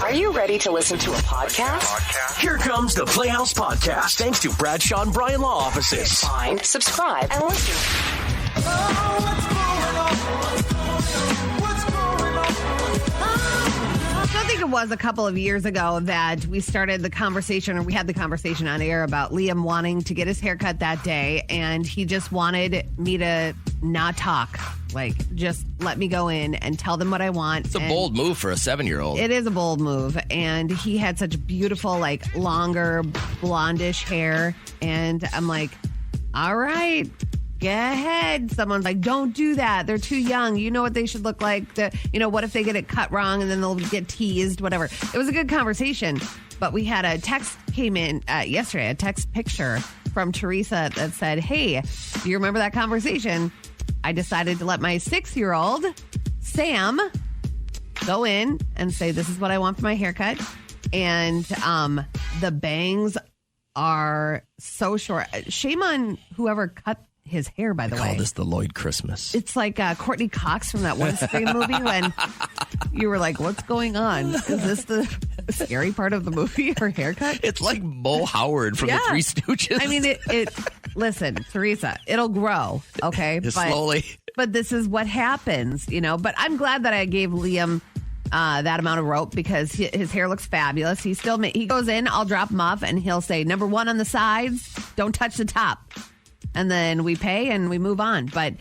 Are you ready to listen to a podcast? Here comes the Playhouse Podcast, thanks to Bradshaw and Bryan Law Offices. Find, subscribe, and listen. I think it was a couple of years ago that we started the conversation, or we had the conversation on air about Liam wanting to get his haircut that day, and he just wanted me to not talk. Like, just let me go in and tell them what I want. It's a bold move for a 7-year-old. It is a bold move. And he had such beautiful, like, longer, blondish hair. And I'm like, all right, go ahead. Someone's like, don't do that. They're too young. You know what they should look like. What if they get it cut wrong and then they'll get teased, whatever. It was a good conversation. But we had a text came in yesterday, a text picture from Teresa that said, hey, do you remember that conversation? I decided to let my 6-year-old, Sam, go in and say, this is what I want for my haircut. And the bangs are so short. Shame on whoever cut his hair, by the way. I call this the Lloyd Christmas. It's like Courtney Cox from that one Scream movie when you were like, what's going on? Is this the scary part of the movie, her haircut? It's like Mo Howard from the Three Stooges. I mean, listen, Teresa, it'll grow, okay? Slowly. But this is what happens, But I'm glad that I gave Liam that amount of rope because his hair looks fabulous. He goes in, I'll drop him off, and he'll say, number 1 on the sides, don't touch the top. And then we pay and we move on. But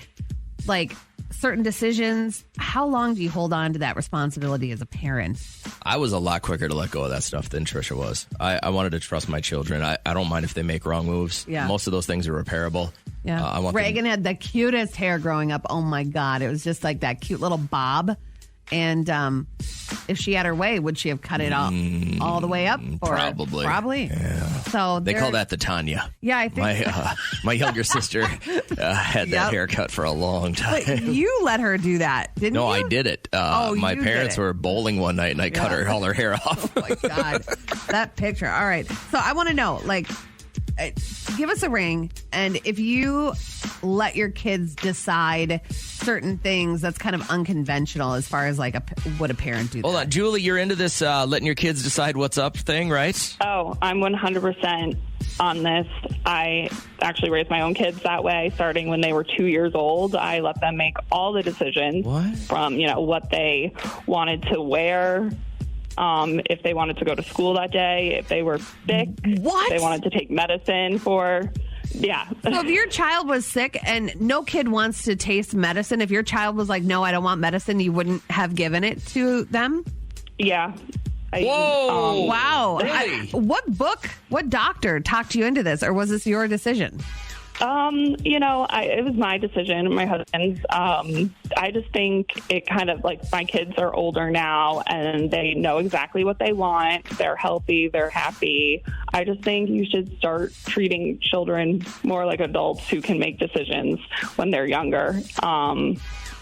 like certain decisions, how long do you hold on to that responsibility as a parent? I was a lot quicker to let go of that stuff than Trisha was. I wanted to trust my children. I don't mind if they make wrong moves. Yeah. Most of those things are repairable. Yeah. Reagan had the cutest hair growing up. Oh my God. It was just like that cute little bob. And if she had her way, would she have cut it all the way up? Probably. Yeah. So they call that the Tanya. Yeah, I think my younger sister had that haircut for a long time. But you let her do that, didn't you? No, I did it. My parents were bowling one night, and I cut all her hair off. Oh, my God. That picture. All right. So I want to know, give us a ring, and if you let your kids decide certain things that's kind of unconventional as far as would a parent do that? Hold on, Julie, you're into this letting your kids decide what's up thing, right? Oh, I'm 100% on this. I actually raised my own kids that way, starting when they were 2 years old. I let them make all the decisions from, what they wanted to wear, if they wanted to go to school that day, if they were sick, if they wanted to take medicine for, So if your child was sick and no kid wants to taste medicine, if your child was like, no, I don't want medicine, you wouldn't have given it to them? Yeah. Whoa. Wow. Really? What doctor talked you into this, or was this your decision? It was my decision, my husband's. I just think it kind of my kids are older now and they know exactly what they want. They're healthy. They're happy. I just think you should start treating children more like adults who can make decisions when they're younger.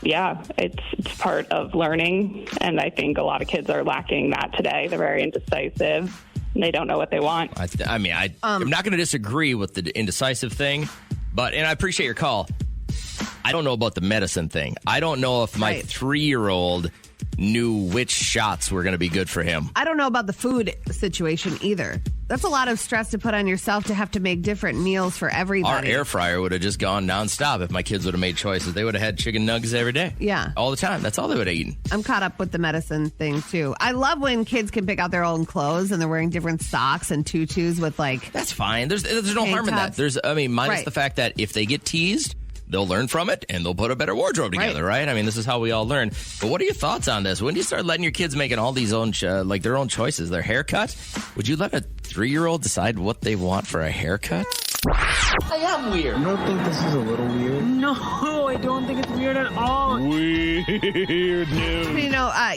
It's part of learning. And I think a lot of kids are lacking that today. They're very indecisive. And they don't know what they want. I'm not going to disagree with the indecisive thing, and I appreciate your call. I don't know about the medicine thing. I don't know if my 3-year-old knew which shots were going to be good for him. I don't know about the food situation either. That's a lot of stress to put on yourself to have to make different meals for everybody. Our air fryer would have just gone nonstop if my kids would have made choices. They would have had chicken nuggets every day. Yeah. All the time. That's all they would have eaten. I'm caught up with the medicine thing, too. I love when kids can pick out their own clothes and they're wearing different socks and tutus with That's fine. There's no harm in that. Minus the fact that if they get teased, they'll learn from it, and they'll put a better wardrobe together, right? I mean, this is how we all learn. But what are your thoughts on this? When do you start letting your kids making all these their own choices? Their haircut? Would you let a 3-year-old decide what they want for a haircut? I am weird. You don't think this is a little weird? No, I don't think it's weird at all. Weird news.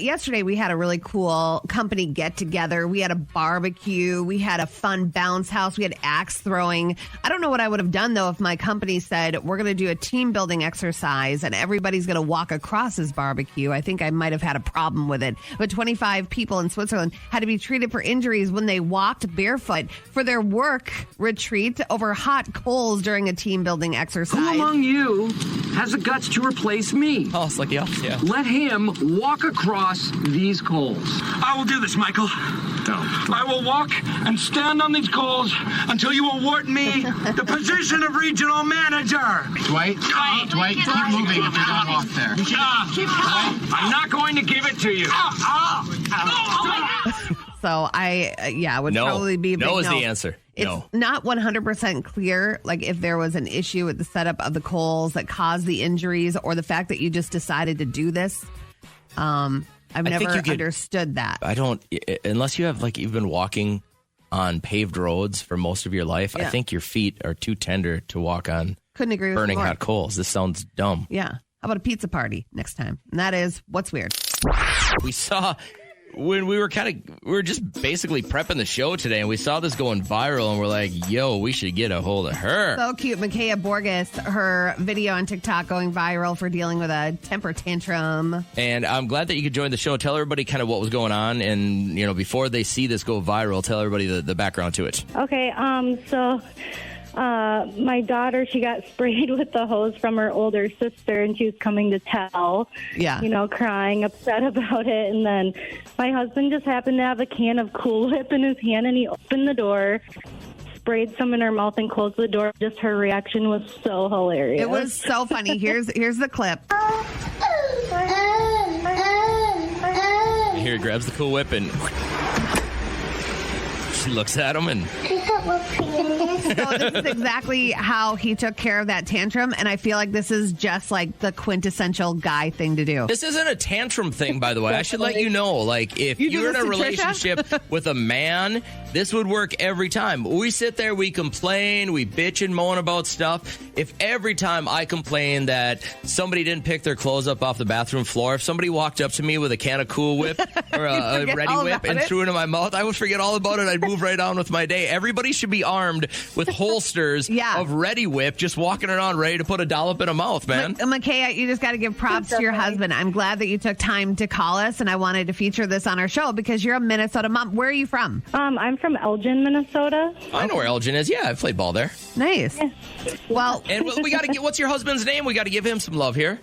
Yesterday we had a really cool company get-together. We had a barbecue. We had a fun bounce house. We had axe throwing. I don't know what I would have done, though, if my company said, we're going to do a team-building exercise and everybody's going to walk across this barbecue. I think I might have had a problem with it. But 25 people in Switzerland had to be treated for injuries when they walked barefoot for their work retreat. Over over hot coals during a team building exercise. Who among you has the guts to replace me? Oh, it's like yeah. Let him walk across these coals. I will do this, Michael. I will walk and stand on these coals until you award me the position of regional manager. Dwight, keep moving if you're going to walk there. I'm not going to give it to you. So would probably be a big no. Is the answer. It's not 100% clear, like if there was an issue with the setup of the coals that caused the injuries or the fact that you just decided to do this. I've never understood that. I don't, unless you have you've been walking on paved roads for most of your life. Yeah. I think your feet are too tender to walk on. Couldn't agree with burning hot coals. This sounds dumb. Yeah. How about a pizza party next time? And that is what's weird. We saw when we were just basically prepping the show today, and we saw this going viral, and we're like, yo, we should get a hold of her. So cute. Micaiah Borges, her video on TikTok going viral for dealing with a temper tantrum. And I'm glad that you could join the show. Tell everybody kind of what was going on, and, before they see this go viral, tell everybody the background to it. Okay, my daughter, she got sprayed with the hose from her older sister, and she was coming to tell. Yeah. Crying, upset about it. And then my husband just happened to have a can of Cool Whip in his hand, and he opened the door, sprayed some in her mouth, and closed the door. Just her reaction was so hilarious. It was so funny. Here's the clip. Here he grabs the Cool Whip and she looks at him and... So this is exactly how he took care of that tantrum, and I feel like this is just like the quintessential guy thing to do. This isn't a tantrum thing, by the way. I should let you know, if you're in a relationship with a man, this would work every time. We sit there, we complain, we bitch and moan about stuff. If every time I complain that somebody didn't pick their clothes up off the bathroom floor, if somebody walked up to me with a can of Cool Whip or a Ready Whip and threw it in my mouth, I would forget all about it. I'd move right on with my day. Everybody should be armed with holsters of Ready Whip, just walking around ready to put a dollop in a mouth, man. Micaiah, you just got to give props to your husband. I'm glad that you took time to call us, and I wanted to feature this on our show because you're a Minnesota mom. Where are you from? I'm from Elgin, Minnesota. I know where Elgin is. Yeah, I've played ball there. Nice. Yeah. Well, and we got to get. What's your husband's name? We got to give him some love here.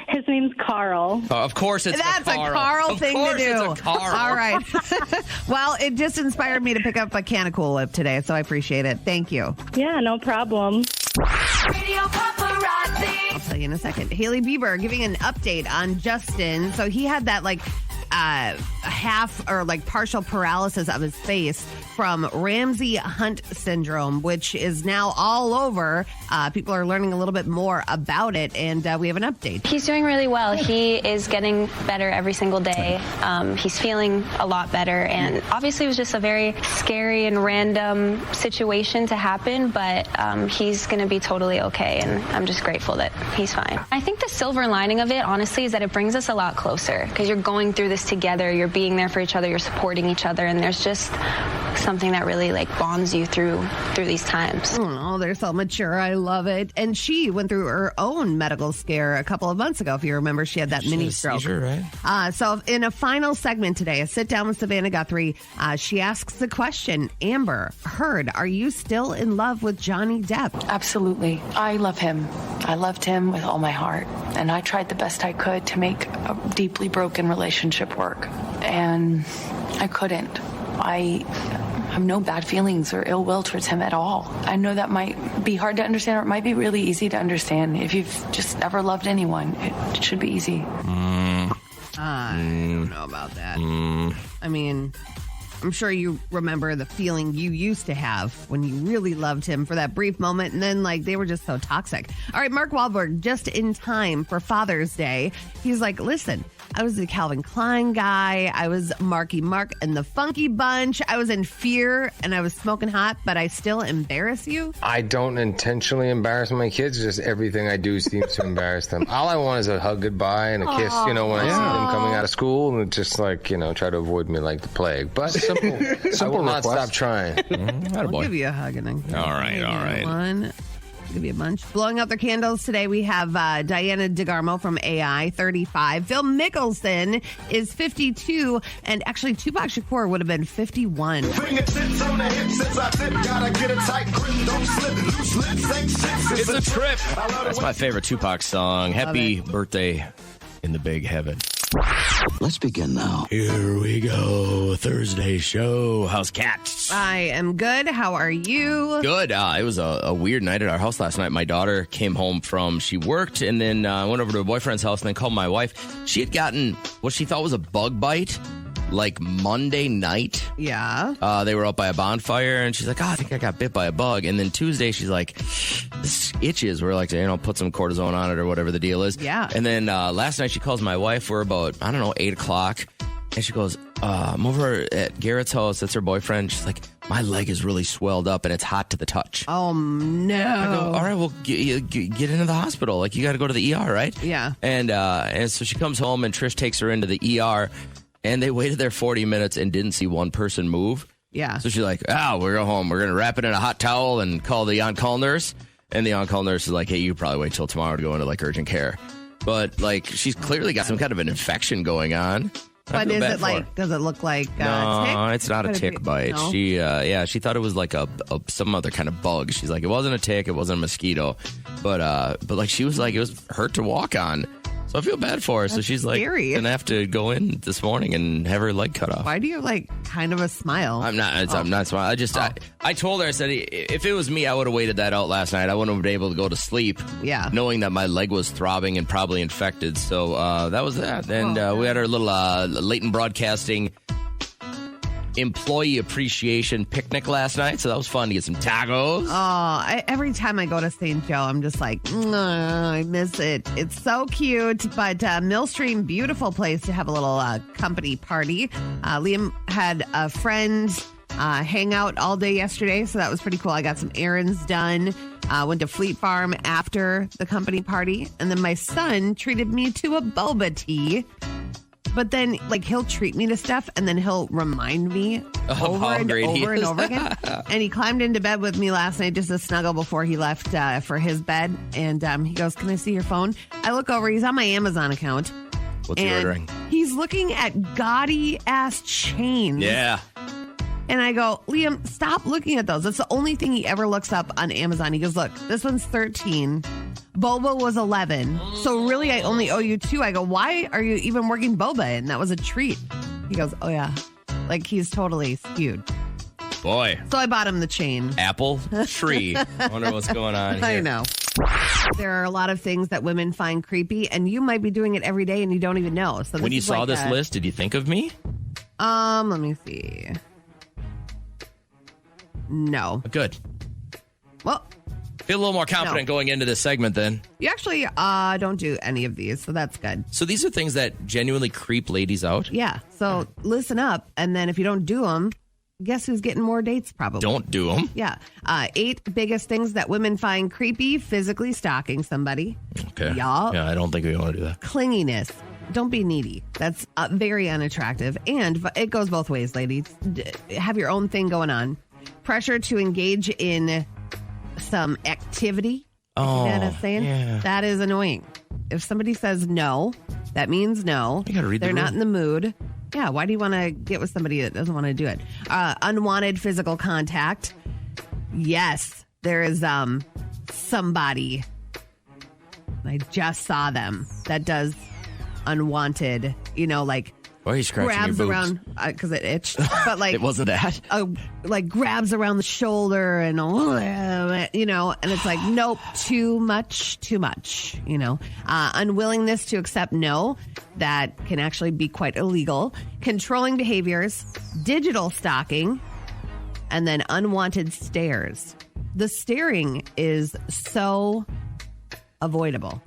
His name's Carl. Of course, that's a Carl thing to do. It's a Carl. All right. Well, it just inspired me to pick up a can of Cool Whip today, so I appreciate it. Thank you. Yeah, no problem. Radio Paparazzi. I'll tell you in a second. Hailey Bieber giving an update on Justin. So he had that half or partial paralysis of his face from Ramsay Hunt syndrome, which is now all over. People are learning a little bit more about it, and we have an update. He's doing really well. He is getting better every single day. He's feeling a lot better, and obviously it was just a very scary and random situation to happen, but he's going to be totally okay, and I'm just grateful that he's fine. I think the silver lining of it, honestly, is that it brings us a lot closer because you're going through this together, you're being there for each other, you're supporting each other, and there's just something that really bonds you through these times. Oh, they're so mature. I love it. And she went through her own medical scare a couple of months ago. If you remember, she had that mini stroke. Seizure, right? So in a final segment today, a sit down with Savannah Guthrie, she asks the question, Amber Heard, are you still in love with Johnny Depp? Absolutely. I love him. I loved him with all my heart. And I tried the best I could to make a deeply broken relationship work. And I couldn't. I have no bad feelings or ill will towards him at all. I know that might be hard to understand, or it might be really easy to understand. If you've just ever loved anyone, it should be easy. I don't know about that. I mean, I'm sure you remember the feeling you used to have when you really loved him for that brief moment, and then they were just so toxic. All right, Mark Wahlberg, just in time for Father's Day, he's like, listen, I was the Calvin Klein guy. I was Marky Mark and the Funky Bunch. I was in Fear and I was smoking hot, but I still embarrass you? I don't intentionally embarrass my kids. Just everything I do seems to embarrass them. All I want is a hug goodbye and a kiss, when I see them coming out of school, and just try to avoid me like the plague. But simple I will not stop trying. I'll give you a hug. And all right. 1, Give you a bunch. Blowing out their candles today, we have Diana DeGarmo from AI, 35. Phil Mickelson is 52. And actually, Tupac Shakur would have been 51. It's a trip. That's my favorite Tupac song. Happy birthday in the big heaven. Let's begin now. Here we go. Thursday show. How's Cats? I am good. How are you? Good. It was a weird night at our house last night. My daughter came home she worked and then went over to her boyfriend's house and then called my wife. She had gotten what she thought was a bug bite like Monday night. Yeah. They were up by a bonfire and she's like, I think I got bit by a bug. And then Tuesday she's like, this itches. We're like, put some cortisone on it or whatever the deal is. Yeah. And then last night she calls my wife. We're about, 8 o'clock. And she goes, I'm over at Garrett's house. That's her boyfriend. She's like, my leg is really swelled up and it's hot to the touch. Oh, no. I go, all right, well, get into the hospital. Like, you got to go to the ER, right? Yeah. And so she comes home and Trish takes her into the ER. And they waited there 40 minutes and didn't see one person move. Yeah. So she's like, we're going home. We're going to wrap it in a hot towel and call the on-call nurse. And the on-call nurse is like, hey, you probably wait till tomorrow to go into, urgent care. But, she's clearly got some kind of an infection going on. But is it does it look like no, tick? It's not a tick bite. No? She thought it was like some other kind of bug. She's like, it wasn't a tick, it wasn't a mosquito. But she was like, it was hurt to walk on. So I feel bad for her. So she's like, going to have to go in this morning and have her leg cut off. Why do you have kind of a smile? I'm not smiling. I told her, I said, if it was me, I would have waited that out last night. I wouldn't have been able to go to sleep. Yeah. Knowing that my leg was throbbing and probably infected. So that was that. And we had our little Leighton Broadcasting employee appreciation picnic last night, so that was fun to get some tacos. Every time I go to St. Joe, I'm just like, I miss it. It's so cute, but Millstream, beautiful place to have a little company party. Liam had a friend hang out all day yesterday, so that was pretty cool. I got some errands done. Went to Fleet Farm after the company party, and then my son treated me to a boba tea. But then, he'll treat me to stuff, and then he'll remind me over and over again. And he climbed into bed with me last night just to snuggle before he left for his bed. And he goes, can I see your phone? I look over. He's on my Amazon account. What's he ordering? He's looking at gaudy-ass chains. Yeah. And I go, Liam, stop looking at those. That's the only thing he ever looks up on Amazon. He goes, look, this one's 13. Boba was 11. So really, I only owe you 2. I go, why are you even working Boba? And that was a treat. He goes, oh, yeah. He's totally skewed. Boy. So I bought him the chain. Apple tree. I wonder what's going on here. I know. There are a lot of things that women find creepy, and you might be doing it every day and you don't even know. So when you saw this list, did you think of me? Let me see. No. Good. Well, feel a little more confident going into this segment then. You actually don't do any of these, so that's good. So these are things that genuinely creep ladies out? Yeah. So listen up, and then if you don't do them, guess who's getting more dates probably? Don't do them. Yeah. 8 biggest things that women find creepy: physically stalking somebody. Okay. Y'all. Yeah, I don't think we want to do that. Clinginess. Don't be needy. That's very unattractive. And it goes both ways, ladies. Have your own thing going on. Pressure to engage in some activity. Oh, you know what I'm saying? Yeah. That is annoying. If somebody says no, that means no. You gotta read They're the not room. in the mood. Yeah, why do you want to get with somebody that doesn't want to do it? Unwanted physical contact. Yes, there is somebody. I just saw them that does unwanted, Why are you scratching grabs your boobs? around because it itched, but It wasn't that. Grabs around the shoulder and and it's like, nope, too much. Unwillingness to accept no, that can actually be quite illegal. Controlling behaviors, digital stalking, and then unwanted stares. The staring is so avoidable.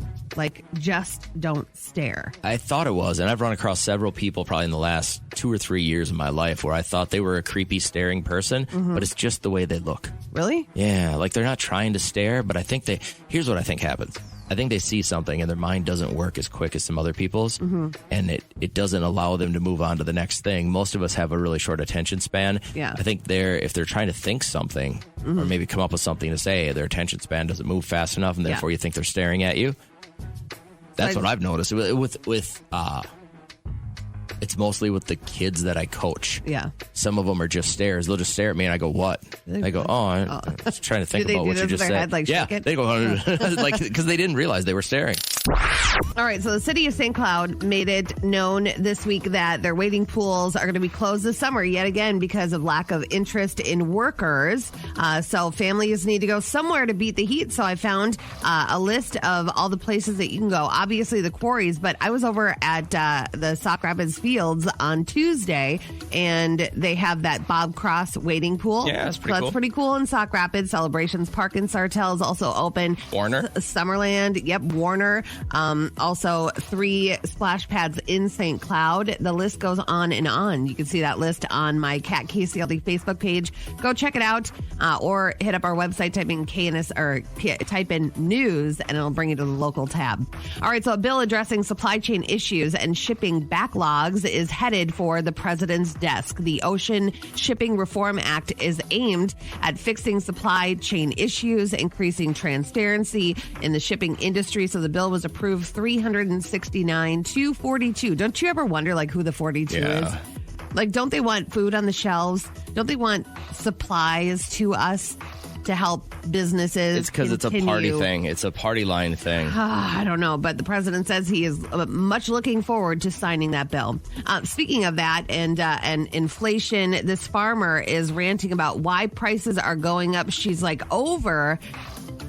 Just don't stare. I thought it was, and I've run across several people probably in the last 2 or 3 years of my life where I thought they were a creepy staring person, but it's just the way they look. Really? Yeah, they're not trying to stare, but I think here's what I think happens. I think they see something and their mind doesn't work as quick as some other people's. And it doesn't allow them to move on to the next thing. Most of us have a really short attention span. Yeah. I think if they're trying to think something or maybe come up with something to say, their attention span doesn't move fast enough, and therefore you think they're staring at you. That's what I've noticed it's mostly with the kids that I coach. Yeah. Some of them are just stares. They'll just stare at me and I go, what? I go, I'm just trying to think about what you just said. Head, yeah. They go, like, because they didn't realize they were staring. All right. So the city of St. Cloud made it known this week that their wading pools are going to be closed this summer yet again because of lack of interest in workers. So families need to go somewhere to beat the heat. So I found a list of all the places that you can go. Obviously the quarries, but I was over at the Sauk Rapids Fields on Tuesday, and they have that Bob Cross wading pool. Yeah, that's pretty cool. That's pretty cool in Sauk Rapids. Celebrations Park in Sartell is also open. Warner. Summerland. Yep, Warner. Also 3 splash pads in St. Cloud. The list goes on and on. You can see that list on my Cat KCLD Facebook page. Go check it out, or hit up our website, type in KNS or type in news, and it'll bring you to the local tab. All right, so a bill addressing supply chain issues and shipping backlogs is headed for the president's desk. The Ocean Shipping Reform Act is aimed at fixing supply chain issues, increasing transparency in the shipping industry. So the bill was approved 369-242. Don't you ever wonder like who the 42 is? Like, don't they want food on the shelves? Don't they want supplies to us to help businesses? It's because it's a party thing. It's a party line thing. I don't know, but the president says he is much looking forward to signing that bill. Speaking of that and inflation, this farmer is ranting about why prices are going up. She's like, over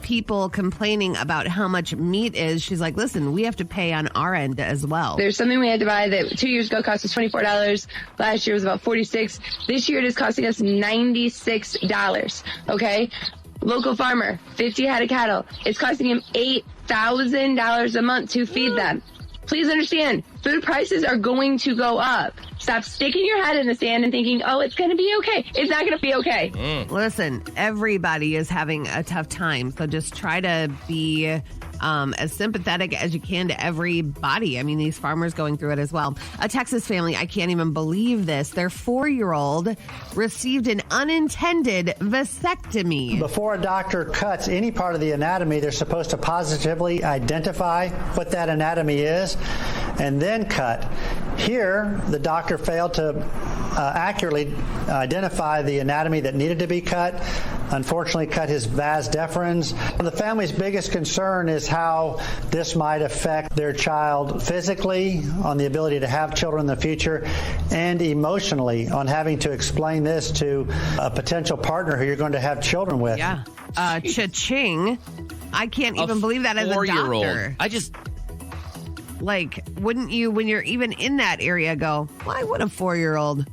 people complaining about how much meat is. She's like, listen, we have to pay on our end as well. There's something we had to buy that 2 years ago cost us $24. Last year was about $46. This year it is costing us $96. Okay? Local farmer, 50 head of cattle. It's costing him $8,000 a month to feed them. Please understand, food prices are going to go up. Stop sticking your head in the sand and thinking, oh, it's going to be okay. It's not going to be okay. Listen, everybody is having a tough time. So just try to be as sympathetic as you can to everybody. I mean, these farmers going through it as well. A Texas family, I can't even believe this. Their 4-year-old received an unintended vasectomy. Before a doctor cuts any part of the anatomy, they're supposed to positively identify what that anatomy is and then cut. Here, the doctor failed to accurately identify the anatomy that needed to be cut. Unfortunately, cut his vas deferens. The family's biggest concern is how this might affect their child physically, on the ability to have children in the future, and emotionally on having to explain this to a potential partner who you're going to have children with. Yeah. Cha-ching. I can't even believe that as a doctor. I just... Like, wouldn't you, when you're even in that area, go, why would a 4-year-old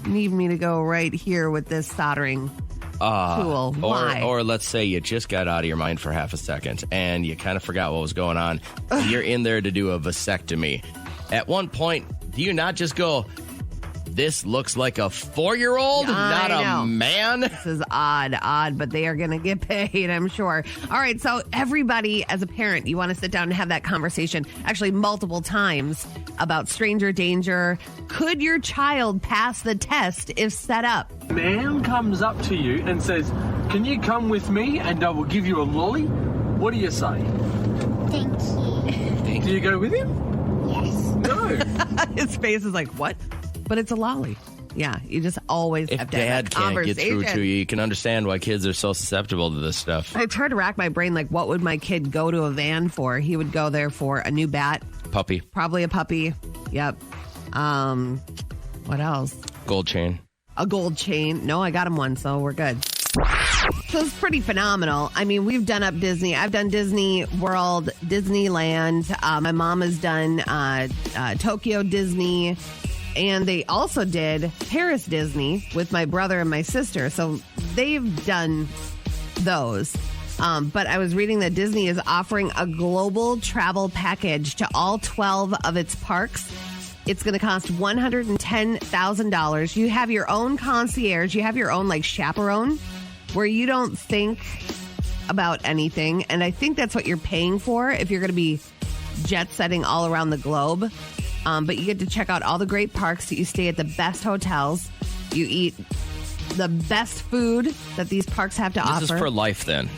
need me to go right here with this soldering tool? Why? Or let's say you just got out of your mind for half a second and you kind of forgot what was going on. You're in there to do a vasectomy. At one point, do you not just go, this looks like a 4-year-old, not a man? This is odd, but they are going to get paid, I'm sure. All right, so everybody, as a parent, you want to sit down and have that conversation, actually multiple times, about stranger danger. Could your child pass the test if set up? A man comes up to you and says, can you come with me and I will give you a lolly? What do you say? Thank you. Do you go with him? Yes. No. His face is like, what? But it's a lolly. Yeah, you just always have to have that conversation. If dad can't get through to you, you can understand why kids are so susceptible to this stuff. I tried to rack my brain, like, what would my kid go to a van for? He would go there for a new bat. Puppy. Probably a puppy. Yep. What else? Gold chain. A gold chain. No, I got him one, so we're good. So it's pretty phenomenal. I mean, we've done up Disney. I've done Disney World, Disneyland. My mom has done Tokyo Disney. And they also did Paris Disney with my brother and my sister. So they've done those. But I was reading that Disney is offering a global travel package to all 12 of its parks. It's going to cost $110,000. You have your own concierge. You have your own, like, chaperone where you don't think about anything. And I think that's what you're paying for if you're going to be jet setting all around the globe. But you get to check out all the great parks. You stay at the best hotels. You eat the best food that these parks have to offer. This is for life then?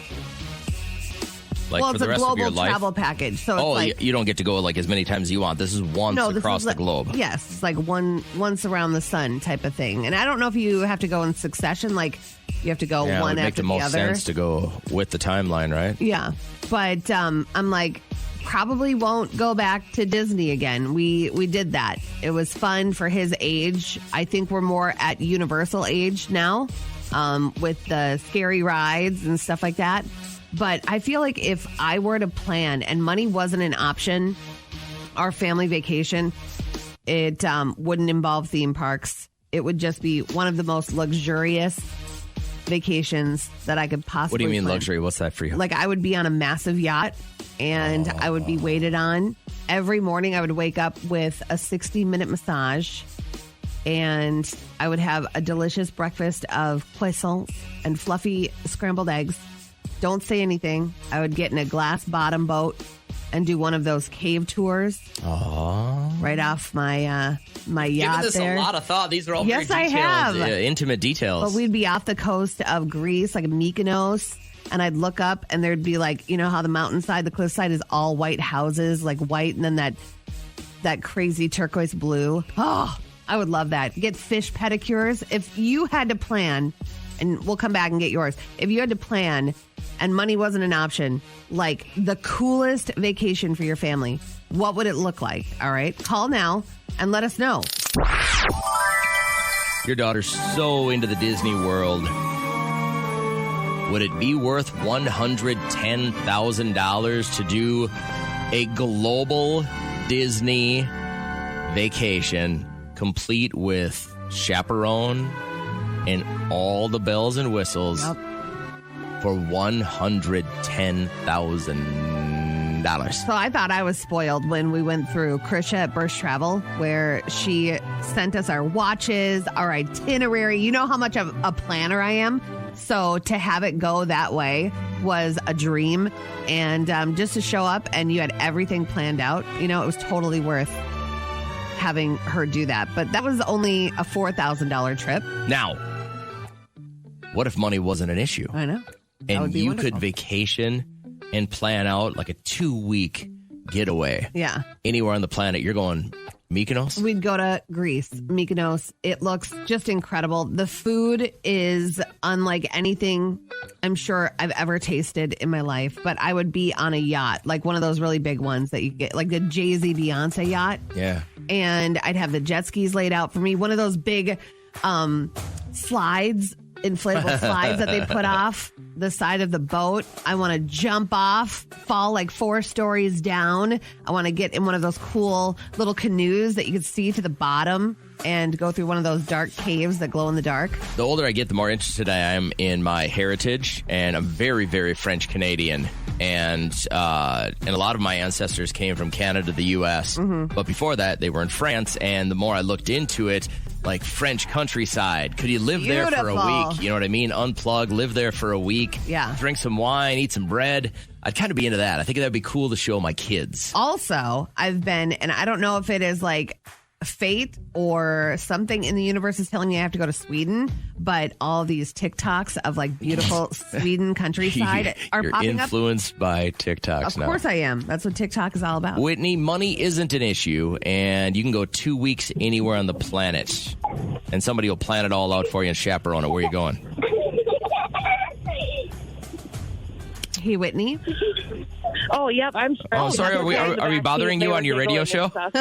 Like well, for it's the rest a of your global life? travel package. So it's you don't get to go like as many times as you want. This is once across the globe. Yes, it's like once around the sun type of thing. And I don't know if you have to go in succession, like you have to go one after the other. It would make the most sense to go with the timeline, right? Yeah, but I'm like, probably won't go back to Disney again. We did that. It was fun for his age. I think we're more at Universal age now, with the scary rides and stuff like that. But I feel like if I were to plan and money wasn't an option, our family vacation, it wouldn't involve theme parks. It would just be one of the most luxurious vacations that I could possibly What do you mean plan. luxury? What's that for you? Like I would be on a massive yacht and I would be waited on. Every morning I would wake up with a 60-minute massage and I would have a delicious breakfast of croissants and fluffy scrambled eggs. Don't say anything. I would get in a glass bottom boat and do one of those cave tours. Right off my my yacht. Giving this there. a lot of thought. These are all yes, very detailed, I have intimate details. But we'd be off the coast of Greece, like Mykonos, and I'd look up and there'd be like, you know how the mountainside, the cliffside is all white houses, like white, and then that crazy turquoise blue. Oh, I would love that. Get fish pedicures. If you had to plan, and we'll come back and get yours. If you had to plan and money wasn't an option, like the coolest vacation for your family, what would it look like? All right. Call now and let us know. Your daughter's so into the Disney World. Would it be worth $110,000 to do a global Disney vacation complete with chaperone and all the bells and whistles for $110,000? So I thought I was spoiled when we went through Krisha at Burst Travel, where she sent us our watches, our itinerary. You know how much of a planner I am. So to have it go that way was a dream. And just to show up and you had everything planned out, you know, it was totally worth having her do that. But that was only a $4,000 trip. Now, what if money wasn't an issue? I know. And you could vacation and plan out like a 2-week getaway. Yeah. Anywhere on the planet. You're going Mykonos? We'd go to Greece, Mykonos. It looks just incredible. The food is unlike anything I'm sure I've ever tasted in my life. But I would be on a yacht, like one of those really big ones that you get, like the Jay-Z Beyonce yacht. Yeah. And I'd have the jet skis laid out for me. One of those big slides, inflatable slides that they put off the side of the boat. I want to jump off, fall like 4 stories down. I want to get in one of those cool little canoes that you can see to the bottom and go through one of those dark caves that glow in the dark. The older I get, the more interested I am in my heritage, and I'm very, very French Canadian. And a lot of my ancestors came from Canada to the U.S. But before that, they were in France. And the more I looked into it, like French countryside, could you live there for a week? You know what I mean? Unplug, live there for a week. Yeah. Drink some wine, eat some bread. I'd kind of be into that. I think that'd be cool to show my kids. Also, I've been, and I don't know if it is like fate or something in the universe is telling me I have to go to Sweden, but all these TikToks of like beautiful Sweden countryside are You're popping up. influenced by TikToks now. Of course I am. That's what TikTok is all about. Whitney, money isn't an issue, and you can go 2 weeks anywhere on the planet, and somebody will plan it all out for you and chaperone it. Where are you going? Hey, Whitney. Oh, yep. I'm sorry. Oh, sorry. Are we bothering you on your radio show? Where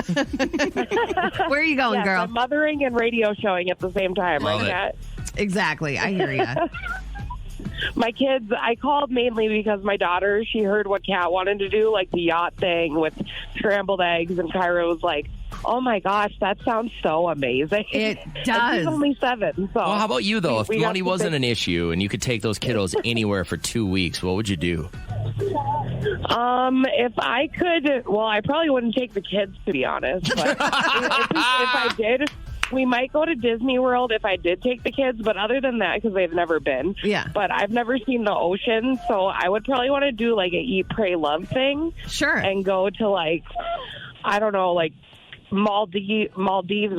are you going, yes, girl? I'm mothering and radio showing at the same time. Love right, it. Kat? Exactly. I hear you. My kids, I called mainly because my daughter, she heard what Kat wanted to do, like the yacht thing with scrambled eggs, and Kyra was like, oh my gosh, that sounds so amazing. It And does. she's only 7. So Well, how about you, though? If we got money to wasn't think- an issue and you could take those kiddos anywhere for 2 weeks, what would you do? If I could, well, I probably wouldn't take the kids, to be honest. But if I did, We might go to Disney World if I did take the kids, but other than that, because they've never been. Yeah. But I've never seen the ocean, so I would probably want to do like a eat, pray, love thing. Sure. And go to like, I don't know, like Maldives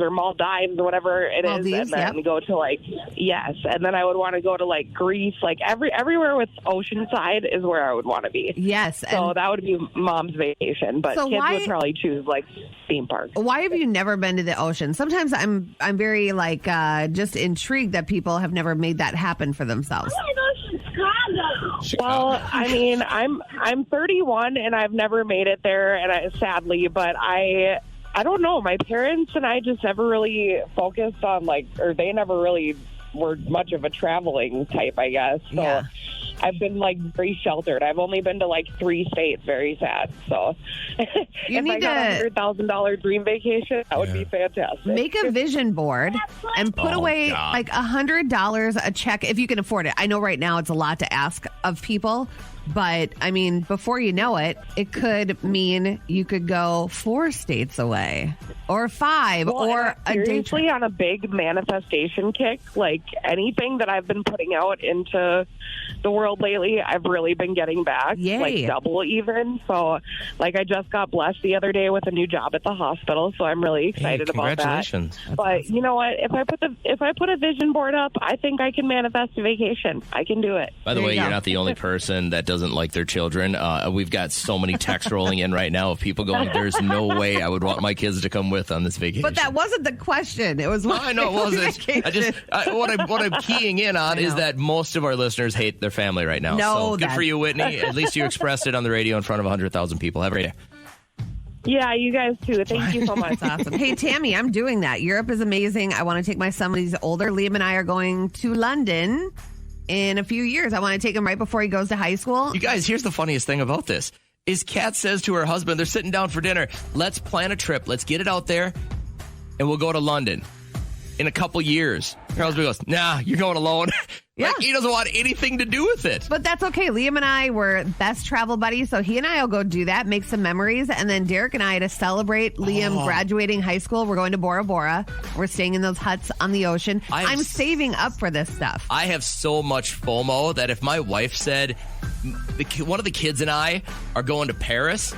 or Maldives or whatever it is, and then go to like, yes, and then I would want to go to like Greece, like everywhere with oceanside is where I would want to be. Yes, so that would be mom's vacation, but so kids would probably choose like theme parks. Why have you never been to the ocean? Sometimes I'm very like just intrigued that people have never made that happen for themselves. Well, I mean, I'm 31 and I've never made it there, and sadly, but I don't know. My parents and I just never really focused on or they never really were much of a traveling type, I guess. So yeah. I've been very sheltered. I've only been to 3 states. Very sad. So if I got $100,000 dream vacation, that would be fantastic. Make a vision board and put away $100 a check if you can afford it. I know right now it's a lot to ask of people. But, I mean, before you know it, it could mean you could go 4 states away or 5 or a day. Seriously, on a big manifestation kick, anything that I've been putting out into the world lately, I've really been getting back, double even. So, I just got blessed the other day with a new job at the hospital, so I'm really excited about that. Congratulations. But you know what? If I put a vision board up, I think I can manifest a vacation. I can do it. By the way, you're not the only person that doesn't like their children. We've got so many texts rolling in right now of people going, there's no way I would want my kids to come with on this vacation. But that wasn't the question. It was I know it wasn't. What I'm keying in on is that most of our listeners hate their family right now. No, so good for you, Whitney. At least you expressed it on the radio in front of 100,000 people. Have a great day. Yeah, you guys too. Thank you so much. That's awesome. Hey, Tammy, I'm doing that. Europe is amazing. I want to take my son when he's older. Liam and I are going to London in a few years. I want to take him right before he goes to high school. You guys, here's the funniest thing about this is Kat says to her husband, they're sitting down for dinner, let's plan a trip. Let's get it out there, and we'll go to London in a couple years. Her husband goes, nah, you're going alone. Yeah. He doesn't want anything to do with it. But that's okay. Liam and I were best travel buddies, so he and I will go do that, make some memories, and then Derek and I, to celebrate Liam graduating high school, we're going to Bora Bora. We're staying in those huts on the ocean. I'm saving up for this stuff. I have so much FOMO that if my wife said one of the kids and I are going to Paris,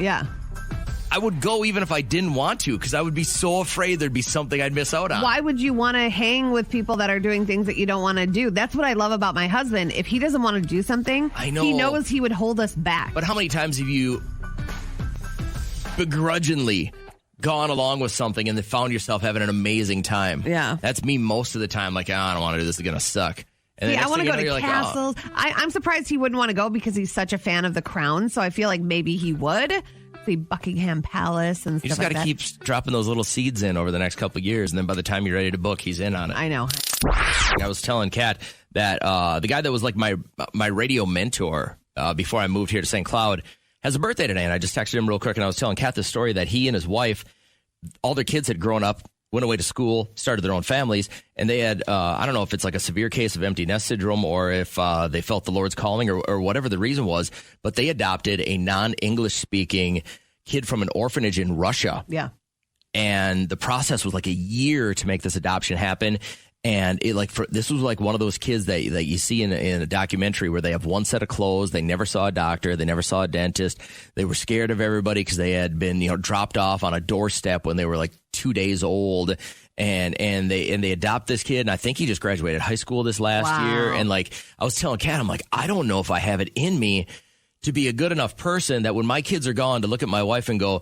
I would go even if I didn't want to, because I would be so afraid there'd be something I'd miss out on. Why would you want to hang with people that are doing things that you don't want to do? That's what I love about my husband. If he doesn't want to do something, he knows he would hold us back. But how many times have you begrudgingly gone along with something and then found yourself having an amazing time? Yeah. That's me most of the time. I don't want to do this. It's going to suck. And I want to go to castles. I'm surprised he wouldn't want to go because he's such a fan of The Crown. So I feel like maybe he would. See Buckingham Palace and stuff like that. You just got to keep dropping those little seeds in over the next couple of years, and then by the time you're ready to book, he's in on it. I know. I was telling Kat that the guy that was my radio mentor before I moved here to St. Cloud has a birthday today, and I just texted him real quick, and I was telling Kat this story that he and his wife, all their kids had grown up, went away to school, started their own families, and they had, I don't know if it's a severe case of empty nest syndrome or if they felt the Lord's calling or whatever the reason was, but they adopted a non-English speaking kid from an orphanage in Russia. Yeah. And the process was a year to make this adoption happen. And this was one of those kids that you see in a documentary where they have one set of clothes. They never saw a doctor. They never saw a dentist. They were scared of everybody because they had been, dropped off on a doorstep when they were 2 days old. And they adopt this kid. And I think he just graduated high school this last year. And I was telling Kat, I'm I don't know if I have it in me to be a good enough person that when my kids are gone to look at my wife and go,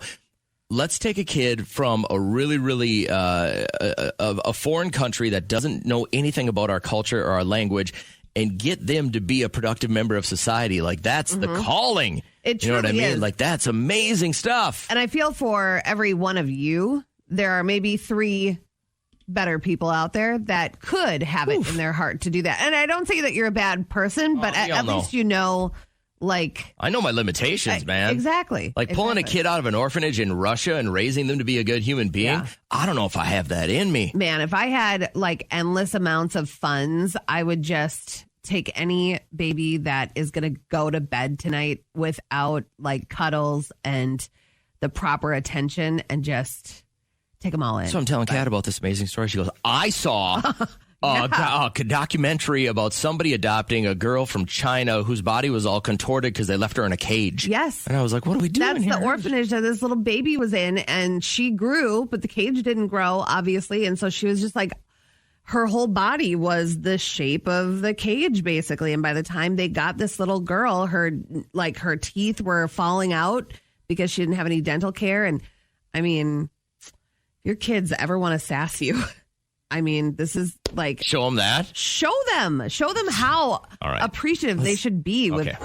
let's take a kid from a really, really a foreign country that doesn't know anything about our culture or our language and get them to be a productive member of society. That's the calling. It you know what I truly mean? is. That's amazing stuff. And I feel for every one of you, there are maybe 3 better people out there that could have it in their heart to do that. And I don't say that you're a bad person, but at least you know. I know my limitations, man. Exactly. Pulling a kid out of an orphanage in Russia and raising them to be a good human being. Yeah. I don't know if I have that in me. Man, if I had endless amounts of funds, I would just take any baby that is going to go to bed tonight without cuddles and the proper attention and just take them all in. So I'm telling Kat about this amazing story. She goes, I saw a documentary about somebody adopting a girl from China whose body was all contorted because they left her in a cage. Yes. And I was like, what are we doing That's here? the orphanage that this little baby was in, and she grew, but the cage didn't grow, obviously. And so she was just like, her whole body was the shape of the cage, basically. And by the time they got this little girl, her teeth were falling out because she didn't have any dental care. And I mean, if your kids ever want to sass you, I mean, this is like... Show them that? Show them how appreciative they should be. Okay.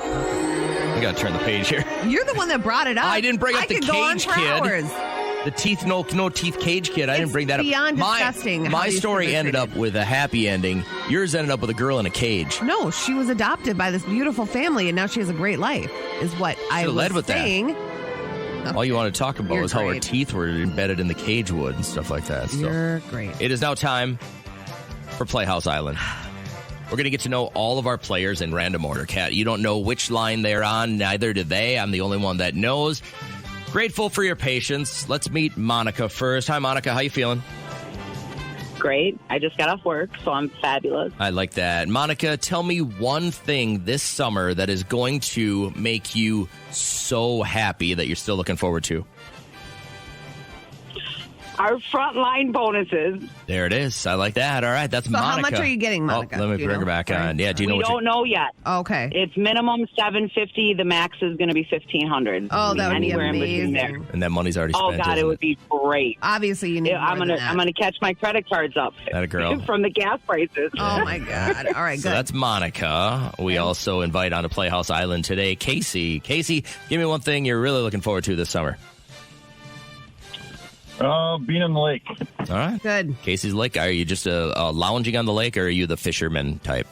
We got to turn the page here. You're the one that brought it up. I didn't bring up the could go on cage for kid. Hours. The teeth, no teeth cage kid. I didn't bring that up. Beyond disgusting. My story ended up with a happy ending. Yours ended up with a girl in a cage. No, she was adopted by this beautiful family, and now she has a great life, is what I was led with saying. That. All you want to talk about You're was how her great. teeth were embedded in the cage wood and stuff like that. So You're great. it is now time for Playhouse Island. We're going to get to know all of our players in random order, Kat. You don't know which line they're on. Neither do they. I'm the only one that knows. Grateful for your patience. Let's meet Monica first. Hi, Monica. How you feeling? Great. I just got off work, so I'm fabulous. I like that. Monica, tell me one thing this summer that is going to make you so happy that you're still looking forward to. Our frontline bonuses. There it is. I like that. All right. That's So Monica. how much are you getting, Monica? Oh, let me Do you bring her know? back on. Yeah, do you know We what don't know yet. Okay. It's minimum $750. The max is going to be $1,500. Oh, that would be anywhere in between there. amazing. And that money's already Oh spent. God, it isn't would be great. Obviously, you need I'm more gonna than that. I'm gonna catch my credit cards up. That a girl. From the gas prices. Oh, my God. All right, So good. that's Monica. We also invite on to Playhouse Island today Casey. Casey, give me one thing you're really looking forward to this summer. Being on the lake. All right. Good. Casey's Lake. Are you just lounging on the lake, or are you the fisherman type?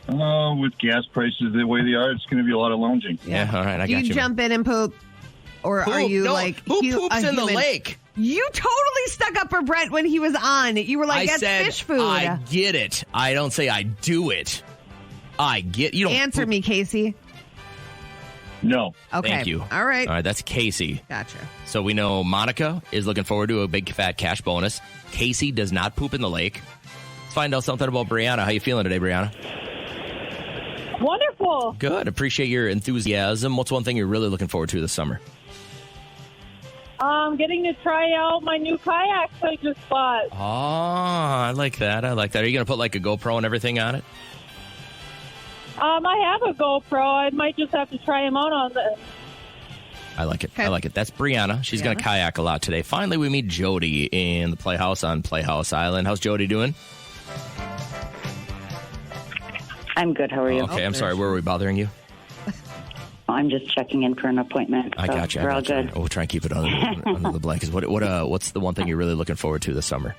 With gas prices the way they are, it's going to be a lot of lounging. Yeah, all right. I Do got you you. jump in and poop? Or are you No, like... who you- poops a in the human? lake? You totally stuck up for Brent when he was on. You were like, I that's said, fish food. I get it. I don't say I do it. I get you. Don't Answer me, Casey. No. Okay. Thank you. All right. All right, that's Casey. Gotcha. So we know Monica is looking forward to a big fat cash bonus. Casey does not poop in the lake. Let's find out something about Brianna. How you feeling today, Brianna? Wonderful. Good. Appreciate your enthusiasm. What's one thing you're really looking forward to this summer? Getting to try out my new kayaks I just bought. Oh, I like that. I like that. Are you going to put like a GoPro and everything on it? I have a GoPro. I might just have to try them out on the... I like it. I like it. That's Brianna. She's going to kayak a lot today. Finally, we meet Jody in the Playhouse on Playhouse Island. How's Jody doing? I'm good. How are you? Okay, I'm sorry. Where were we bothering you? I'm just checking in for an appointment. I got you. We're all good. Oh, we'll try and keep it under the blankets. What's the one thing you're really looking forward to this summer?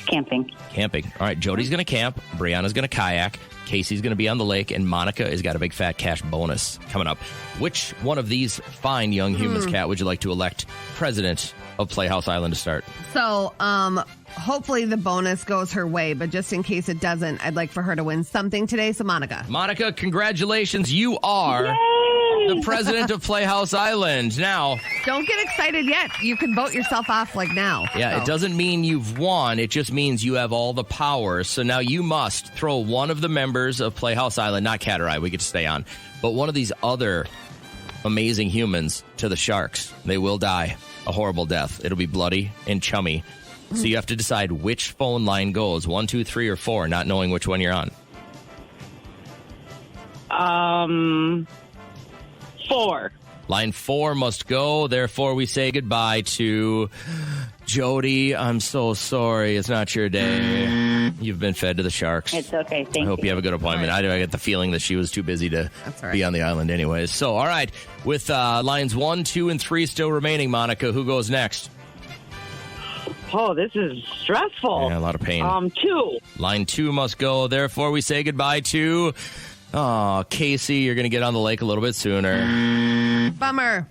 Camping. Camping. All right, Jody's going to camp. Brianna's going to kayak. Casey's going to be on the lake. And Monica has got a big fat cash bonus coming up. Which one of these fine young humans, Kat, would you like to elect president of Playhouse Island to start? So, hopefully the bonus goes her way, but just in case it doesn't, I'd like for her to win something today. So, Monica, congratulations. You are the president of Playhouse Island. Now, don't get excited yet. You can vote yourself off like now. yeah, So. it doesn't mean you've won. It just means you have all the power. So now you must throw one of the members of Playhouse Island, not Kat or I, we get to stay on, but one of these other amazing humans to the sharks. They will die a horrible death. It'll be bloody and chummy. So you have to decide which phone line goes, 1, 2, 3, or 4, not knowing which one you're on. 4. Line 4 must go. Therefore, we say goodbye to Jody. I'm so sorry. It's not your day. You've been fed to the sharks. It's okay. Thank you. I hope you have a good appointment. I get the feeling that she was too busy to be on the island anyways. So, all right. With lines 1, 2, and 3 still remaining, Monica, who goes next? Oh, this is stressful. Yeah, a lot of pain. 2. Line 2 must go. Therefore, we say goodbye to... Oh, Casey, you're going to get on the lake a little bit sooner. Bummer.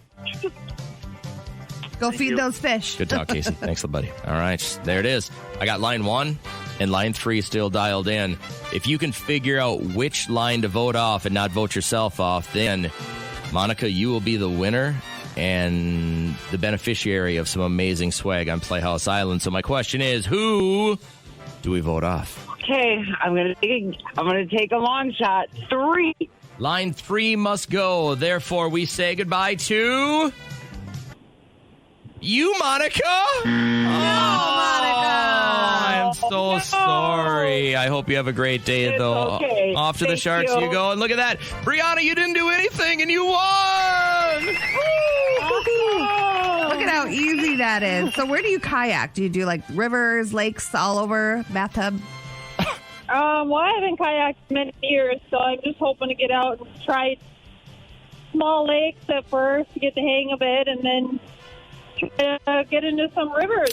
Go feed those fish. Good talk, Casey. Thanks, buddy. All right, there it is. I got line 1 and line 3 still dialed in. If you can figure out which line to vote off and not vote yourself off, then, Monica, you will be the winner and the beneficiary of some amazing swag on Playhouse Island. So my question is, who do we vote off? Okay, I'm gonna take a long shot. 3. Line 3 must go. Therefore, we say goodbye to you, Monica. Monica. I'm so sorry. I hope you have a great day, though. Okay. Off to the Thank Sharks you go. And look at that. Brianna, you didn't do anything, and you won. Look at how easy that is. So where do you kayak? Do you do like rivers, lakes, all over, bathtub? Well, I haven't kayaked in many years, so I'm just hoping to get out and try small lakes at first to get the hang of it, and then get into some rivers.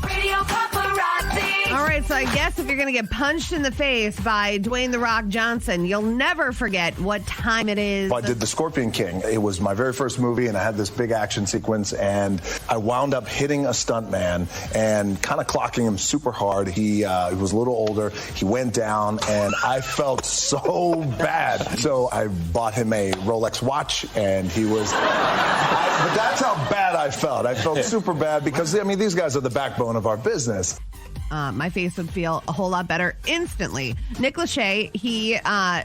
Radio Paparazzi. All right, so I guess if you're going to get punched in the face by Dwayne "The Rock" Johnson, you'll never forget what time it is. I did The Scorpion King. It was my very first movie, and I had this big action sequence, and I wound up hitting a stuntman and kind of clocking him super hard. He was a little older. He went down, and I felt so bad. So I bought him a Rolex watch, and he was... but that's how bad I felt. I felt super bad because, I mean, these guys are the backbone of our business. My face would feel a whole lot better instantly. Nick Lachey, he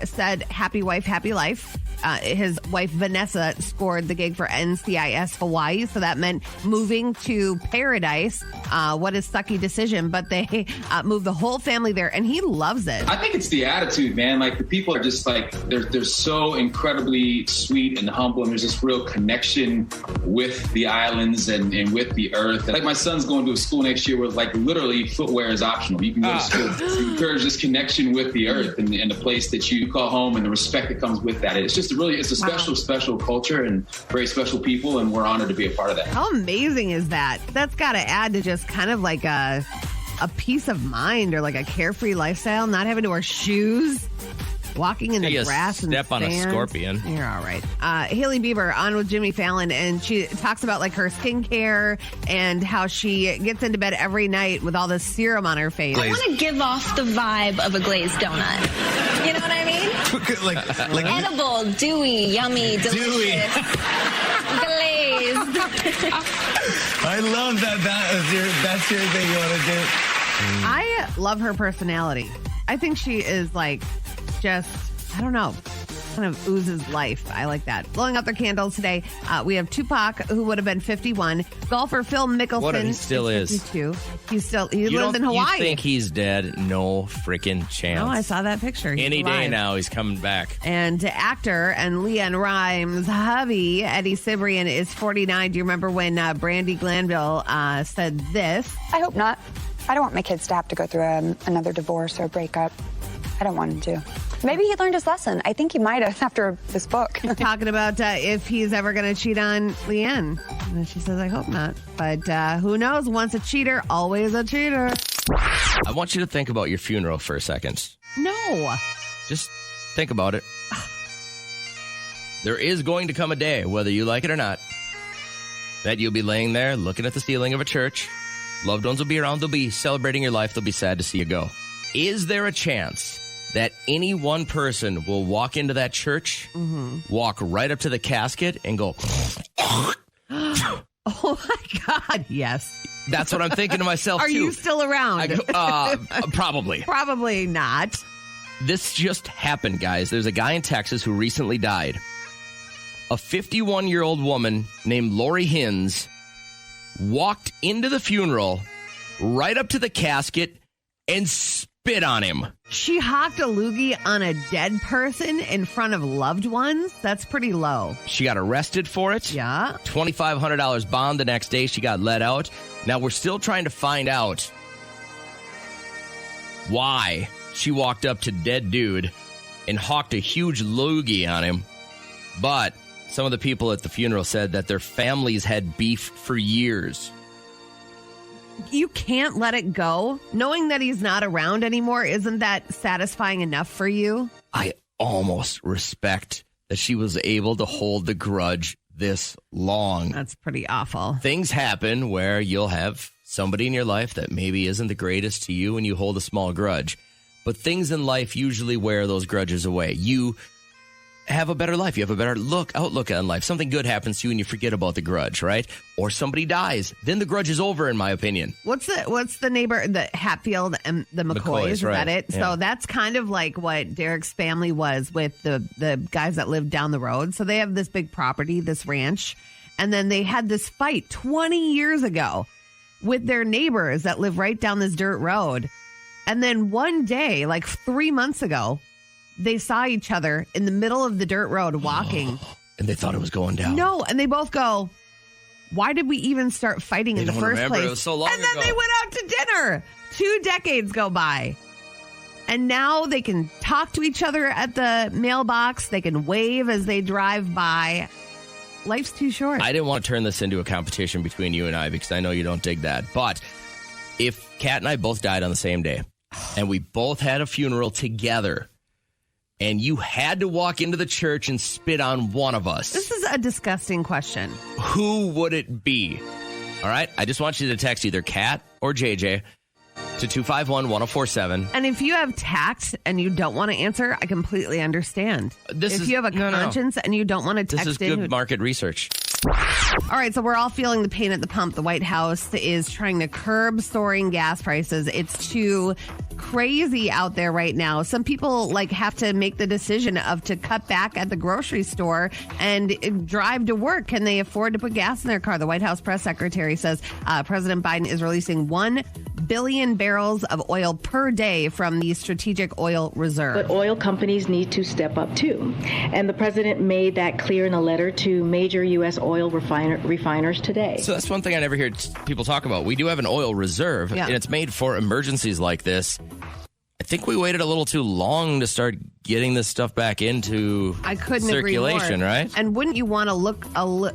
said, happy wife, happy life. His wife, Vanessa, scored the gig for NCIS Hawaii. So that meant moving to Paradise. What a sucky decision. But they moved the whole family there, and he loves it. I think it's the attitude, man. Like, the people are just like, they're so incredibly sweet and humble. And there's this real connection with the islands and with the earth. Like, my son's going to a school next year where, like, literally footwear is optional. You can go to school to encourage this connection with the earth and the place that you call home and the respect that comes with that. It's just it's a special, special culture and very special people, and we're honored to be a part of that. How amazing is that? That's got to add to just kind of like a peace of mind or like a carefree lifestyle, not having to wear shoes, walking in the grass and step on sand. a scorpion. You're all right. Haley Bieber on with Jimmy Fallon, and she talks about like her skincare and how she gets into bed every night with all this serum on her face. I want to give off the vibe of a glazed donut. You know what I mean? like edible, dewy, yummy, delicious, glazed. I love that. That's your thing you want to do. I love her personality. I think she is like just, I don't know, kind of oozes life. I like that. Blowing out their candles today. We have Tupac, who would have been 51. Golfer Phil Mickelson. What if he still is? 52. He lives in Hawaii. You think he's dead? No freaking chance. No, I saw that picture. He's Any alive. day now, he's coming back. And actor and Leanne Rimes' hubby, Eddie Cibrian, is 49. Do you remember when Brandy Glanville said this? I hope not. I don't want my kids to have to go through another divorce or breakup. I don't want him to. Maybe he learned his lesson. I think he might have after this book. Talking about if he's ever going to cheat on Leanne. And she says, I hope not. But who knows? Once a cheater, always a cheater. I want you to think about your funeral for a second. No. Just think about it. There is going to come a day, whether you like it or not, that you'll be laying there looking at the ceiling of a church. Loved ones will be around. They'll be celebrating your life. They'll be sad to see you go. Is there a chance that any one person will walk into that church, walk right up to the casket and go, oh my God, yes. That's what I'm thinking to myself, Are too. you still around? Probably. Probably not. This just happened, guys. There's a guy in Texas who recently died. A 51-year-old woman named Lori Hines walked into the funeral, right up to the casket, and spit on him. She hawked a loogie on a dead person in front of loved ones? That's pretty low. She got arrested for it. Yeah. $2,500 bond the next day. She got let out. Now, we're still trying to find out why she walked up to dead dude and hawked a huge loogie on him. But some of the people at the funeral said that their families had beef for years. You can't let it go. Knowing that he's not around anymore, isn't that satisfying enough for you? I almost respect that she was able to hold the grudge this long. That's pretty awful. Things happen where you'll have somebody in your life that maybe isn't the greatest to you and you hold a small grudge. But things in life usually wear those grudges away. You have a better life. You have a better outlook on life. Something good happens to you and you forget about the grudge, right? Or somebody dies. Then the grudge is over, in my opinion. What's the neighbor, the Hatfield and the McCoys, is right. that it? Yeah. So that's kind of like what Derek's family was with the guys that lived down the road. So they have this big property, this ranch, and then they had this fight 20 years ago with their neighbors that live right down this dirt road. And then one day, like 3 months ago, they saw each other in the middle of the dirt road walking. And they thought it was going down. No, and they both go, why did we even start fighting in the first remember. place? It was so long and then ago. they went out to dinner. 2 decades go by. And now they can talk to each other at the mailbox. They can wave as they drive by. Life's too short. I didn't want to turn this into a competition between you and I because I know you don't dig that. But if Kat and I both died on the same day and we both had a funeral together and you had to walk into the church and spit on one of us, This is a disgusting question. who would it be? All right. I just want you to text either Kat or JJ to 251-1047. And if you have tact and you don't want to answer, I completely understand. If you have a conscience and you don't want to text This is in, good market research. All right, so we're all feeling the pain at the pump. The White House is trying to curb soaring gas prices. It's too crazy out there right now. Some people have to make the decision of to cut back at the grocery store and drive to work. Can they afford to put gas in their car? The White House press secretary says President Biden is releasing 1 billion barrels of oil per day from the strategic oil reserve. But oil companies need to step up too. And the president made that clear in a letter to major U.S. oil refiners today. So that's one thing I never hear people talk about. We do have an oil reserve, and it's made for emergencies like this. I think we waited a little too long to start getting this stuff back into I couldn't circulation, agree more. right? And wouldn't you want to look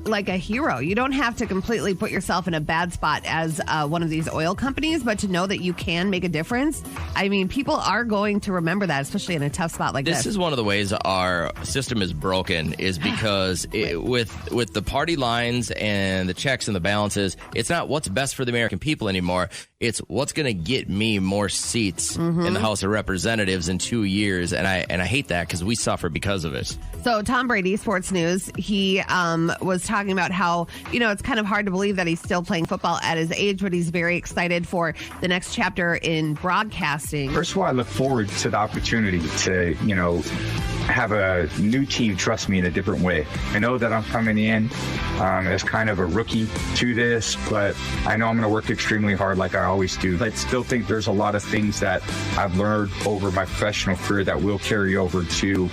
like a hero? You don't have to completely put yourself in a bad spot as one of these oil companies, but to know that you can make a difference. I mean, people are going to remember that, especially in a tough spot like this. This is one of the ways our system is broken is because with the party lines and the checks and the balances, it's not what's best for the American people anymore. It's what's going to get me more seats in the House of Representatives in 2 years. And I hate that because we suffer because of it. So Tom Brady, sports news, he was talking about how, it's kind of hard to believe that he's still playing football at his age, but he's very excited for the next chapter in broadcasting. First of all, I look forward to the opportunity to, have a new team trust me in a different way. I know that I'm coming in as kind of a rookie to this, but I know I'm going to work extremely hard like I always do. I still think there's a lot of things that I've learned over my professional career that will carry over to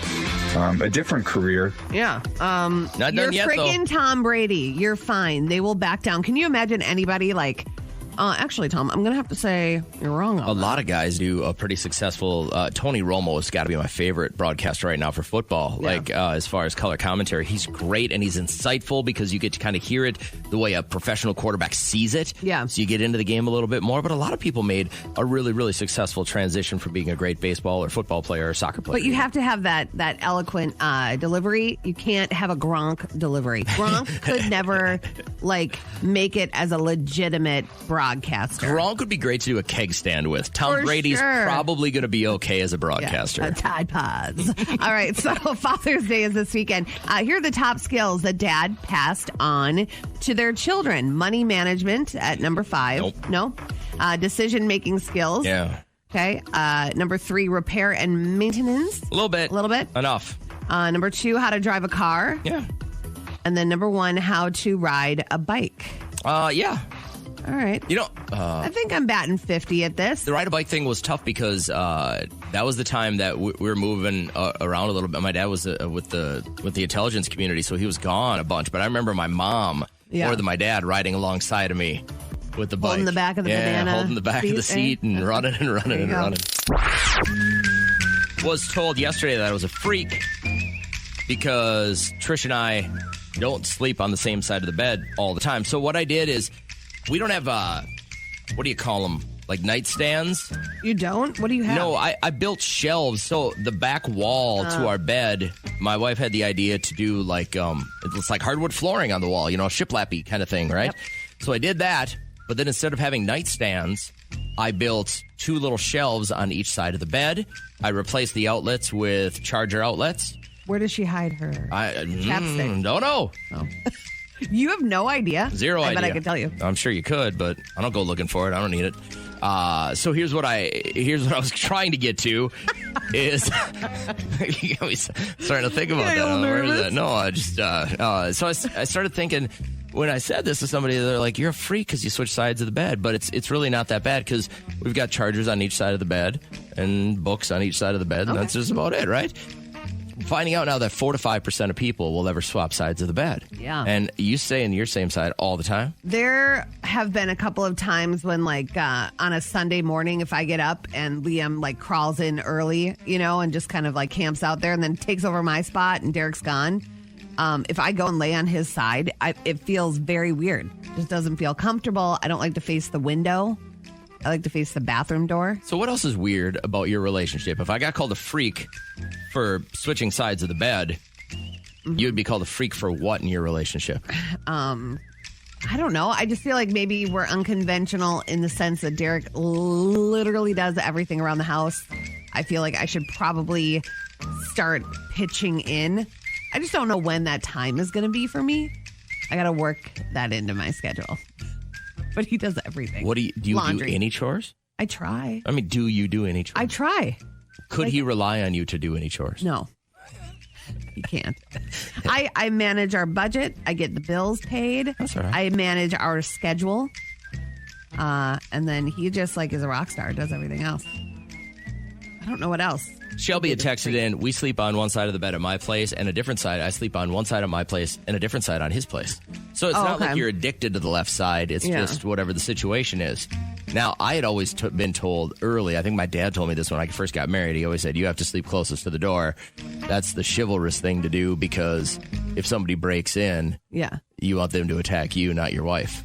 a different career. Yeah. Not done you're yet, freaking Tom Brady. You're fine. They will back down. Can you imagine anybody actually, Tom, I'm going to have to say you're wrong. A lot of guys do a pretty successful. Tony Romo has got to be my favorite broadcaster right now for football. Yeah. As far as color commentary, he's great and he's insightful because you get to kind of hear it the way a professional quarterback sees it. Yeah. So you get into the game a little bit more. But a lot of people made a really, really successful transition from being a great baseball or football player or soccer player. But you have to have that eloquent delivery. You can't have a Gronk delivery. Gronk could never make it as a legitimate broadcaster. Gronk would be great to do a keg stand with. Tom For Brady's sure. probably going to be okay as a broadcaster. Yeah, Tide Pods. All right, so Father's Day is this weekend. Here are the top skills that dad passed on to their children. Money management at number 5. Nope. No. Decision-making skills. Yeah. Okay. Number 3, repair and maintenance. A little bit. Enough. Number 2, how to drive a car. Yeah. And then number 1, how to ride a bike. Yeah. All right. I think I'm batting 50 at this. The ride a bike thing was tough because that was the time that we were moving around a little bit. My dad was with the intelligence community, so he was gone a bunch. But I remember my mom more than my dad riding alongside of me with the bike. Holding the back of the banana holding the back of the seat and running and running and running. Was told yesterday that I was a freak because Trish and I don't sleep on the same side of the bed all the time. So what I did is, we don't have, what do you call them? Like nightstands? You don't? What do you have? No, I built shelves. So the back wall to our bed, my wife had the idea to do it's like hardwood flooring on the wall, shiplappy kind of thing, right? Yep. So I did that. But then instead of having nightstands, I built 2 little shelves on each side of the bed. I replaced the outlets with charger outlets. Where does she hide her chapstick? Don't know. Oh. You have no idea? Zero idea. I bet I could tell you. I'm sure you could, but I don't go looking for it. I don't need it. So here's what I was trying to get to is you got me starting to think about that. Where is that? No, I just so I started thinking when I said this to somebody, they're like, "You're a freak because you switch sides of the bed," but it's really not that bad because we've got chargers on each side of the bed and books on each side of the bed, and that's just about it, right? Finding out now that 4 to 5% of people will ever swap sides of the bed. Yeah. And you stay in your same side all the time? There have been a couple of times when, like, on a Sunday morning, if I get up and Liam, like, crawls in early, you know, and just kind of, like, camps out there and then takes over my spot and Derek's gone. If I go and lay on his side, it feels very weird. It just doesn't feel comfortable. I don't like to face the window. I like to face the bathroom door. So what else is weird about your relationship? If I got called a freak for switching sides of the bed, you would be called a freak for what in your relationship? I don't know. I just feel like maybe we're unconventional in the sense that Derek literally does everything around the house. I feel like I should probably start pitching in. I just don't know when that time is going to be for me. I got to work that into my schedule. But he does everything. What do you Laundry. do any chores? I try. I mean, do you do any chores? I try. Could he rely on you to do any chores? No. He can't. I manage our budget. I get the bills paid. That's all right. I manage our schedule. And then he just like is a rock star, does everything else. I don't know what else. Shelby had texted in, we sleep on one side of the bed at my place and a different side. I sleep on one side of my place and a different side on his place. So it's not like you're addicted to the left side. It's just whatever the situation is. Now, I had always been told early, I think my dad told me this when I first got married. He always said, you have to sleep closest to the door. That's the chivalrous thing to do because if somebody breaks in, you want them to attack you, not your wife.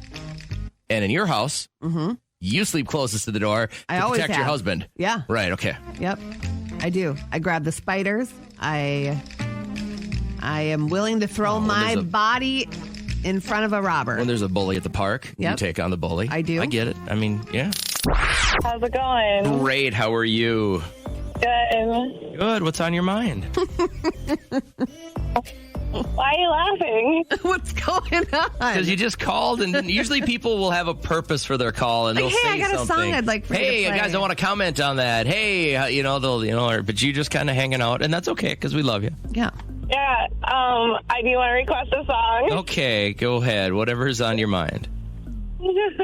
And in your house, you sleep closest to the door to protect your husband. Yeah. Right, okay. Yep. I do. I grab the spiders. I am willing to throw my body in front of a robber. When there's a bully at the park, you take on the bully. I do. I get it. I mean, yeah. How's it going? Great. How are you? Good. Good. What's on your mind? Why are you laughing? What's going on? Because you just called, and usually people will have a purpose for their call, and they'll say I got something. A song I'd like for you to play. Guys, I want to comment on that. Hey, but you just kind of hanging out, and that's okay because we love you. Yeah. Yeah. I do want to request a song. Okay, go ahead. Whatever's on your mind. There's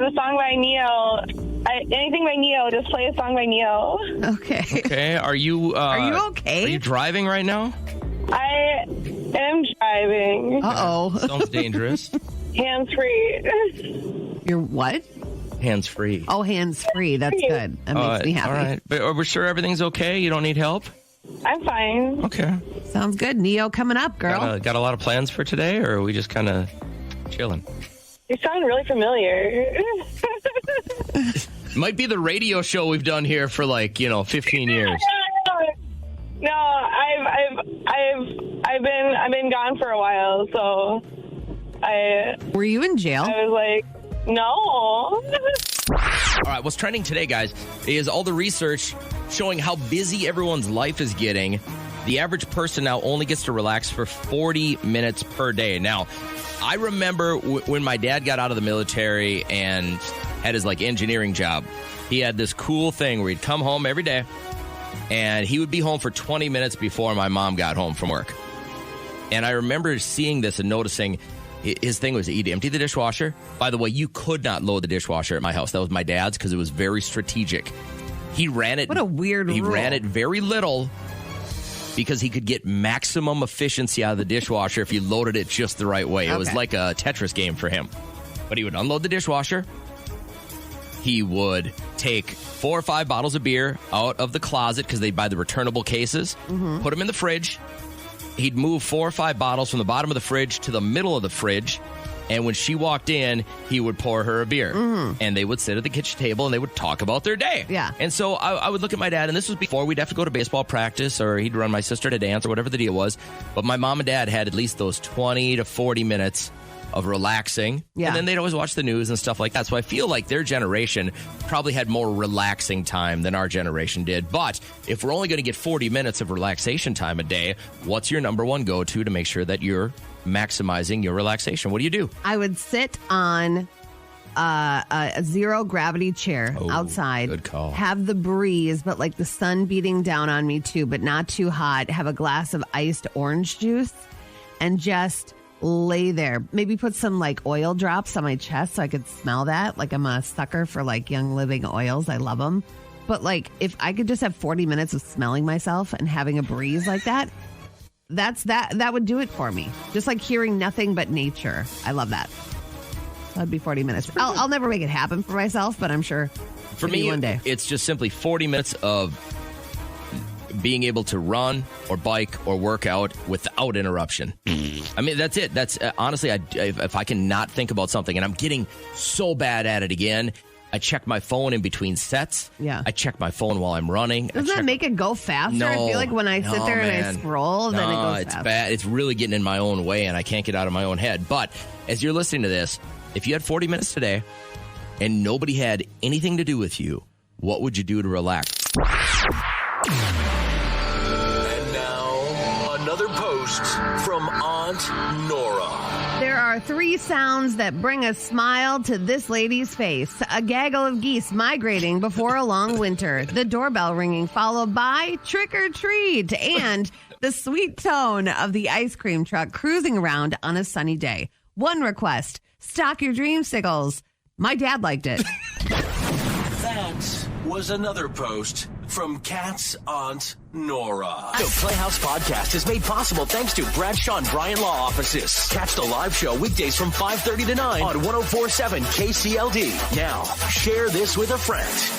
a song by Neo. Anything by Neo, just play a song by Neo. Okay. Okay. Are you okay? Are you driving right now? I am driving. Uh-oh. Sounds dangerous. Hands-free. You're what? Hands-free. Oh, hands-free. That's good. That makes me happy. All right. But are we sure everything's okay? You don't need help? I'm fine. Okay. Sounds good. Neo coming up, girl. Got a lot of plans for today, or are we just kind of chilling? You sound really familiar. Might be the radio show we've done here for 15 years. No, I've been gone for a while, so Were you in jail? I was like, no. All right, what's trending today, guys, is all the research showing how busy everyone's life is getting. The average person now only gets to relax for 40 minutes per day. Now, I remember when my dad got out of the military and had his engineering job, he had this cool thing where he'd come home every day and he would be home for 20 minutes before my mom got home from work. And I remember seeing this and noticing his thing was he'd empty the dishwasher. By the way, you could not load the dishwasher at my house. That was my dad's because it was very strategic. He ran it. What a weird rule. He ran it very little because he could get maximum efficiency out of the dishwasher if you loaded it just the right way. It was like a Tetris game for him. But he would unload the dishwasher. He would take 4 or 5 bottles of beer out of the closet because they'd buy the returnable cases, put them in the fridge. He'd move 4 or 5 bottles from the bottom of the fridge to the middle of the fridge. And when she walked in, he would pour her a beer. And they would sit at the kitchen table and they would talk about their day. Yeah. And so I would look at my dad, and this was before we'd have to go to baseball practice or he'd run my sister to dance or whatever the deal was. But my mom and dad had at least those 20 to 40 minutes of relaxing. Yeah. And then they'd always watch the news and stuff like that. So I feel like their generation probably had more relaxing time than our generation did. But if we're only going to get 40 minutes of relaxation time a day, what's your number one go-to to make sure that you're maximizing your relaxation? What do you do? I would sit on a zero gravity chair outside. Good call. Have the breeze, but like the sun beating down on me too, but not too hot. Have a glass of iced orange juice and just lay there. Maybe put some like oil drops on my chest so I could smell that. Like I'm a sucker for like Young Living oils. I love them. But like if I could just have 40 minutes of smelling myself and having a breeze like that, that would do it for me. Just like hearing nothing but nature. I love that. That'd be 40 minutes. I'll never make it happen for myself, but I'm sure for me one day. It's just simply 40 minutes of being able to run or bike or work out without interruption. I mean, that's it. That's honestly, if I can not think about something and I'm getting so bad at it again, I check my phone in between sets. Yeah. I check my phone while I'm running. Doesn't that make it go faster? No, I feel like when I sit there and I scroll, then it goes it's fast. bad. It's really getting in my own way and I can't get out of my own head. But as you're listening to this, if you had 40 minutes today and nobody had anything to do with you, what would you do to relax? And now, another post from Aunt Nora. There are 3 sounds that bring a smile to this lady's face. A gaggle of geese migrating before a long winter. The doorbell ringing, followed by trick or treat. And the sweet tone of the ice cream truck cruising around on a sunny day. One request, stock your dreamsicles. My dad liked it. That was another post from Cat's Aunt Nora. The Playhouse Podcast is made possible thanks to Bradshaw and Bryan Law Offices. Catch the live show weekdays from 5:30 to 9 on 104.7 KCLD. Now, share this with a friend.